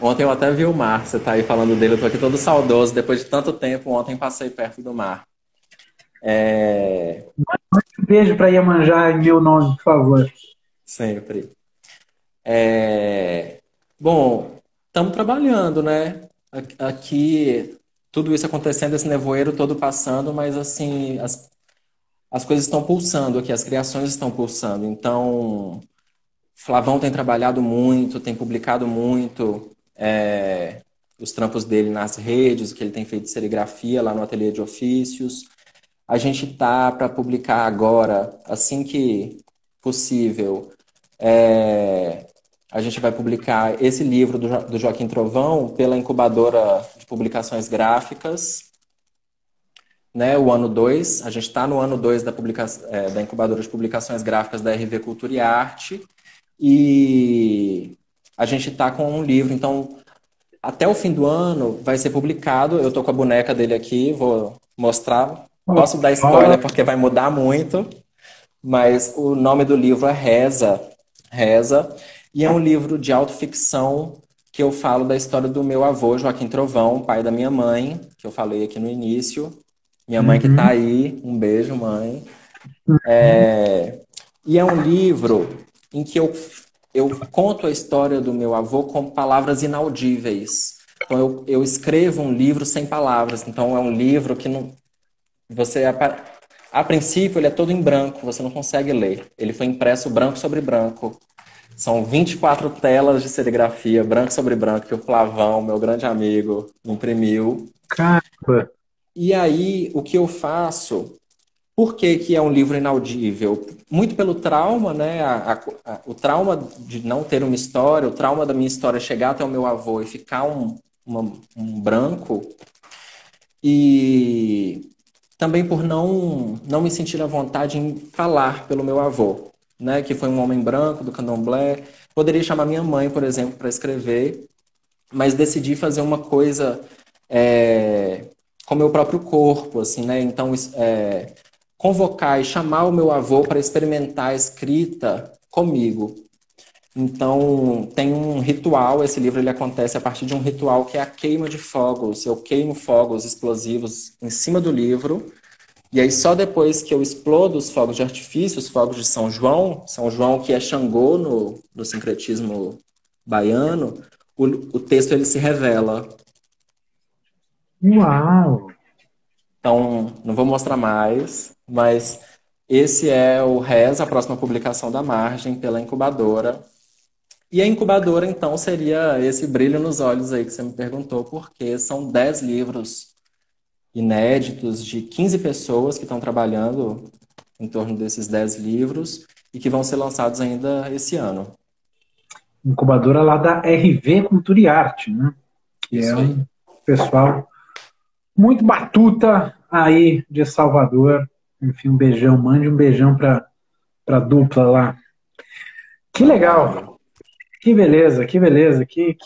ontem eu até vi o mar, você tá aí falando dele, eu tô aqui todo saudoso. Depois de tanto tempo, ontem passei perto do mar. É, Um beijo para Iemanjá em meu nome, por favor. sempre. É, bom, estamos trabalhando, né? Aqui, tudo isso acontecendo, esse nevoeiro todo passando, mas assim, as coisas estão pulsando aqui, as criações estão pulsando. Então, Flavão tem trabalhado muito, tem publicado muito os trampos dele nas redes, o que ele tem feito de serigrafia lá no Ateliê de Ofícios. A gente tá para publicar agora, assim que possível, é, a gente vai publicar esse livro do Joaquim Trovão pela incubadora de publicações gráficas, né, o ano 2. A gente está no ano 2 da incubadora de publicações gráficas da RV Cultura e Arte. E a gente está com um livro, então até o fim do ano vai ser publicado. Eu estou com a boneca dele aqui, vou mostrar. Ó, Posso dar ó, spoiler porque vai mudar muito, mas o nome do livro é Reza, Reza, e é um livro de autoficção que eu falo da história do meu avô, Joaquim Trovão, pai da minha mãe, que eu falei aqui no início. Minha mãe que está uhum, aí, um beijo, mãe. uhum. E é um livro em que eu conto a história do meu avô com palavras inaudíveis. Então, eu escrevo um livro sem palavras. Então, é um livro que não, você, a princípio, ele é todo em branco, você não consegue ler. Ele foi impresso branco sobre branco. São 24 telas de serigrafia, branco sobre branco, que o Flavão, meu grande amigo, imprimiu. Caramba. E aí, o que eu faço? Por que que é um livro inaudível? Muito pelo trauma, né? O trauma de não ter uma história, o trauma da minha história chegar até o meu avô e ficar um branco. E também por não me sentir à vontade em falar pelo meu avô, né? Que foi um homem branco do candomblé. Poderia chamar minha mãe, por exemplo, para escrever, mas decidi fazer uma coisa com o meu próprio corpo, assim, né? Então, convocar e chamar o meu avô para experimentar a escrita comigo. Então, tem um ritual, esse livro ele acontece a partir de um ritual que é a queima de fogos. Eu queimo fogos explosivos em cima do livro, e aí só depois que eu explodo os fogos de artifício, os fogos de São João que é Xangô no sincretismo baiano, o texto ele se revela. Uau. Então, não vou mostrar mais, mas esse é o RES, a próxima publicação da Margem, pela incubadora. E a incubadora, então, seria esse brilho nos olhos aí que você me perguntou, porque são 10 livros inéditos de 15 pessoas que estão trabalhando em torno desses 10 livros e que vão ser lançados ainda esse ano. Incubadora lá da RV Cultura e Arte, né? Que é Isso aí. um pessoal muito batuta aí de Salvador. Enfim, um beijão. Mande um beijão pra dupla lá. Que legal. Que beleza, que beleza. Que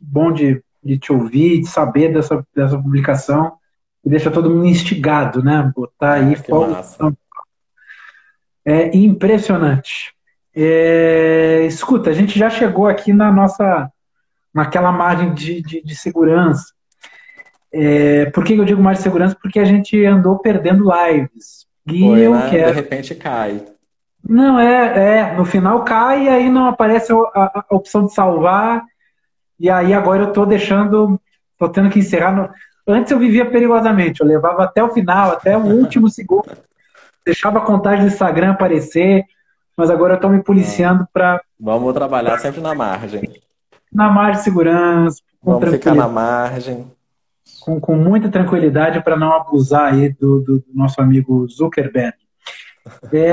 bom de te ouvir, de saber dessa publicação. E deixa todo mundo instigado, né? Botar aí Ah, que fogo. massa. É impressionante. Escuta, a gente já chegou aqui naquela margem de segurança. Por que eu digo margem de segurança? Porque a gente andou perdendo lives. E Foi, eu né? De quero. repente cai. Não, no final cai e aí não aparece a opção de salvar. E aí agora eu tô tendo que encerrar. Antes eu vivia perigosamente, eu levava até o final, até o último segundo, deixava a contagem do Instagram aparecer, mas agora eu tô me Ah, policiando para vamos trabalhar sempre na margem. na margem de segurança, com Vamos ficar na tranquilidade, margem. com muita tranquilidade para não abusar aí do nosso amigo Zuckerberg.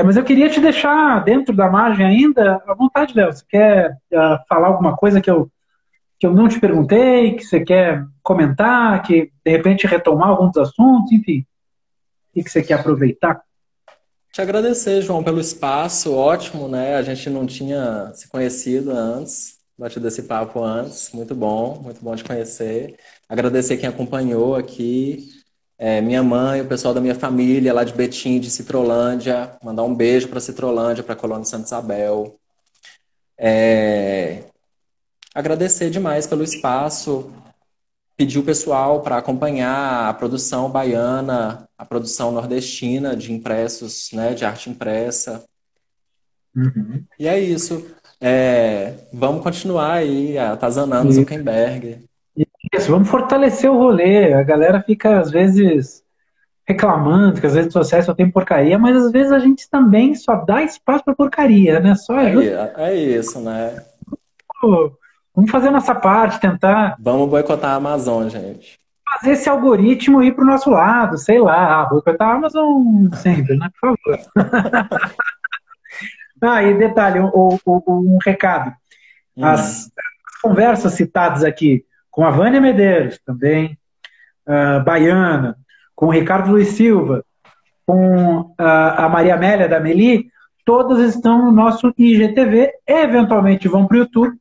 Mas eu queria te deixar dentro da margem ainda, à vontade, Léo. Você quer falar alguma coisa que eu não te perguntei, que você quer comentar, que de repente retomar alguns assuntos, enfim, o que você quer aproveitar? Te agradecer, João, pelo espaço. Ótimo, né? A gente não tinha se conhecido antes, batido esse papo antes. Muito bom te conhecer. Agradecer quem acompanhou aqui, minha mãe, o pessoal da minha família lá de Betim, de Citrolândia. Mandar um beijo para Citrolândia, para a Colônia Santa Isabel. É, Agradecer demais pelo espaço. Pedir o pessoal para acompanhar a produção baiana, a produção nordestina de impressos, né, de arte impressa. Uhum. E é isso. Vamos continuar aí atazanando E Zuckerberg. isso, vamos fortalecer o rolê. A galera fica, às vezes, reclamando que as redes sociais só tem porcaria, mas às vezes a gente também só dá espaço para porcaria, né? Só ajuda. É isso, né? Vamos fazer a nossa parte, tentar Vamos boicotar a Amazon, gente. fazer esse algoritmo ir para o nosso lado, sei lá, boicotar a Amazon sempre, né? Por favor. E detalhe, um recado. Hum. As conversas citadas aqui com a Vânia Medeiros, também, baiana, com o Ricardo Luiz Silva, com a Maria Amélia da Meli, todas estão no nosso IGTV, eventualmente vão para o YouTube,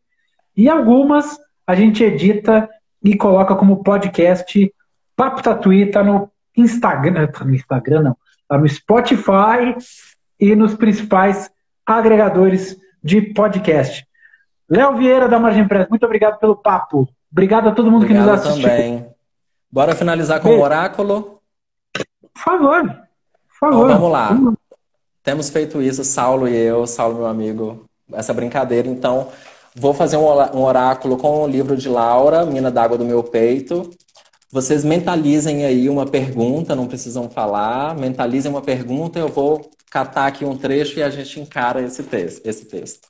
e algumas a gente edita e coloca como podcast. Papo Tatuí está no Instagram, não, está no Spotify e nos principais agregadores de podcast. Léo Vieira da Margem Press, muito obrigado pelo papo. Obrigado a todo mundo que nos Obrigado assistiu. também. Bora finalizar com o Beijo. oráculo? Por favor, por Então favor. vamos lá. Temos feito isso, Saulo e eu, Saulo, meu amigo, essa brincadeira. Então, vou fazer um oráculo com o livro de Laura, Mina d'Água do Meu Peito. Vocês mentalizem aí uma pergunta, não precisam falar. Mentalizem uma pergunta, eu vou catar aqui um trecho e a gente encara esse texto.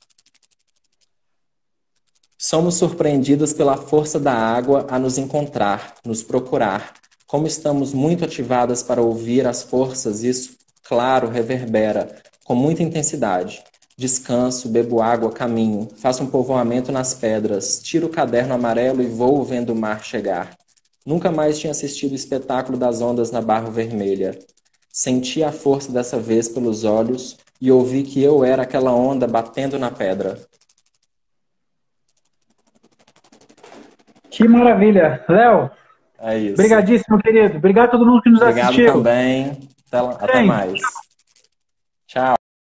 Somos surpreendidas pela força da água a nos encontrar, nos procurar. Como estamos muito ativadas para ouvir as forças, isso, claro, reverbera com muita intensidade. Descanso, bebo água, caminho, faço um povoamento nas pedras, tiro o caderno amarelo e vou vendo o mar chegar. Nunca mais tinha assistido o espetáculo das ondas na Barra Vermelha. Senti a força dessa vez pelos olhos e ouvi que eu era aquela onda batendo na pedra. Que maravilha. Léo, É isso. brigadíssimo, querido. Obrigado a todo mundo que nos Obrigado assistiu. também. Até Gente, mais. Tchau.